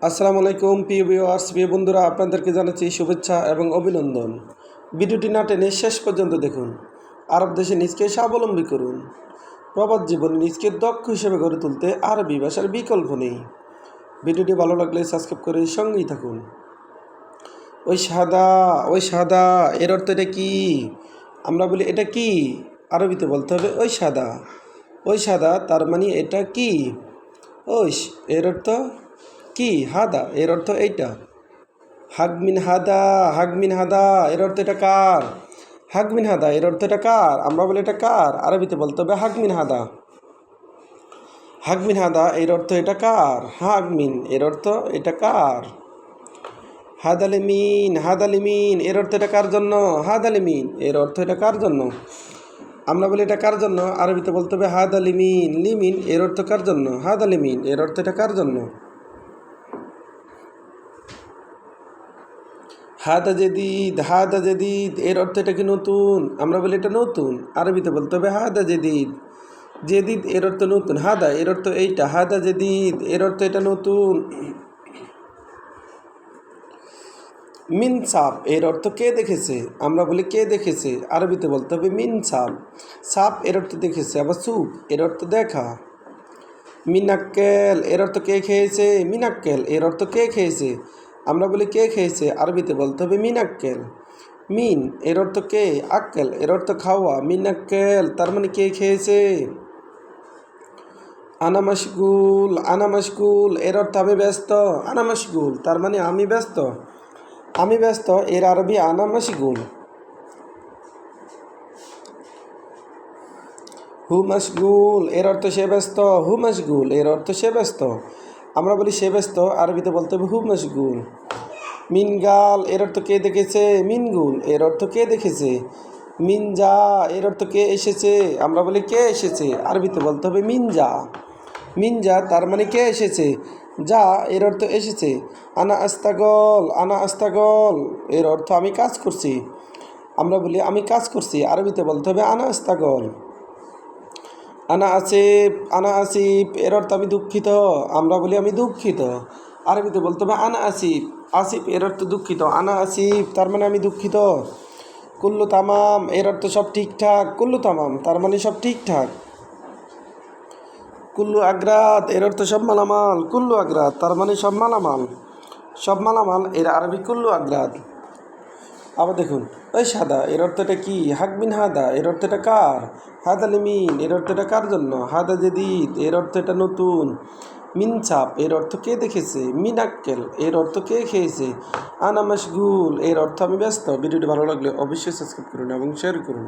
আসসালামু আলাইকুম প্রিয় ভিউয়ার্স, প্রিয় বন্ধুরা, আপনাদেরকে জানাচ্ছি শুভেচ্ছা এবং অভিনন্দন। ভিডিওটি না টেনে শেষ পর্যন্ত দেখুন। আরব দেশে নিজকে স্বাবলম্বী করুন। প্রবাদ জীবনে নিজকে দক্ষ হিসেবে গড়ে তুলতে আরবি ভাষার বিকল্প নেই। ভিডিওটি ভালো লাগলে সাবস্ক্রাইব করে সঙ্গেই থাকুন। ওই সাদা এর অর্থ এটা কি? আমরা বলি এটা কি, আরবিতে বলতে হবে ওই সাদা তার মানে এটা কি? ওইস এর অর্থ কি? হাদা এর অর্থ এইটা। হাগমিন হাদা এর অর্থ এটা কার? হাগমিন হাদা এর অর্থ এটা কার? আমরা বলি এটা কার, আরবিতে বলতে হবে হাগমিন হাদা এর অর্থ এটা কার? হাগমিন এর অর্থ এটা কার? হাদালিমিন এর অর্থ এটা কার জন্য? হাদালিমিন এর অর্থ এটা কার জন্য? আমরা বলি এটা কার জন্য, আরবিতে বলতে হবে লিমিন এর অর্থ কার জন্য? হাদালিমিন এর অর্থ এটা কার জন্য? হাদা জেদিদ এর অর্থ এটা কি নতুন? আমরা বলি এটা নতুন, আরবিতে বলতে হবে হাদা জেদিদ এর অর্থ নতুন। হাদা এর অর্থ এইটা, হাদা জেদিদ এর অর্থ এটা নতুন। মিনসাপ এর অর্থ কে দেখেছে? আমরা বলি কে দেখেছে, আরবিতে বলতে হবে মিনসাপ। সাপ এর অর্থ দেখেছে, আবার সুপ এর অর্থ দেখা। মিনাক্কেল এর অর্থ কে খেয়েছে? মিনাক্কেল এর অর্থ কে খেয়েছে? আমরা বলি কে খেয়েছে, আরবিতে বলতে হবে মিনাক্কেল। মিন এর অর্থ কে, আক্কেল এর অর্থ খাওয়া, মিনাক্কেল তার মানে কে খেয়েছে। আনামাশগুল এর অর্থ আমি ব্যস্ত, আনামাশগুল তার মানে আমি ব্যস্ত এর আরবি আনামাশগুল। হুমাশগুল এর অর্থ সে ব্যস্ত, হুমাশগুল এর অর্থ সে ব্যস্ত। আমরা বলি সে ব্যস্ত, আরবিতে বলতে হবে হুমাশগুল। মিনগাল এর অর্থ কে দেখেছে? মিনগুল এর অর্থ কে দেখেছে? মিনজা এর অর্থ কে এসেছে? আমরা বলি কে এসেছে, আরবিতে বলতে হবে মিনজা তার মানে কে এসেছে। যা এর অর্থ এসেছে। আনা আস্তাগল এর অর্থ আমি কাজ করছি। আমরা বলি আমি কাজ করছি, আরবিতে বলতে হবে আনা আস্তাগল। আনা আসিফ এর অর্থ আমি দুঃখিত। আমরা বলি আমি দুঃখিত, আরবিতে বলতে হবে আনা আসিফ এর অর্থ দুঃখিত। আনা আসিফ তার মানে আমি দুঃখিত। কুল্লু তামাম এর অর্থ সব ঠিকঠাক, কুল্লু তামাম তার মানে সব ঠিকঠাক। কুল্লু আগ্রাত এর অর্থ সব মালামাল, কুল্লু আগ্রাত তার মানে সব মালামাল এর আরবি কুল্লু আগ্রাত। আবার দেখুন, ওই সাদা এর অর্থটা কি? হাগমিন হাদা এর অর্থ এটা কার? হাদা লিমিন এর অর্থ এটা কার জন্য? হাদা জেদিদ এর অর্থ এটা নতুন। মিনচাপ এর অর্থ কে দেখেছে? মিনাক্কেল এর অর্থ কে খেয়েছে? আনা মাশগুল এর অর্থ আমি ব্যস্ত। ভিডিওটি ভালো লাগলে অবশ্যই সাবস্ক্রাইব করুন এবং শেয়ার করুন।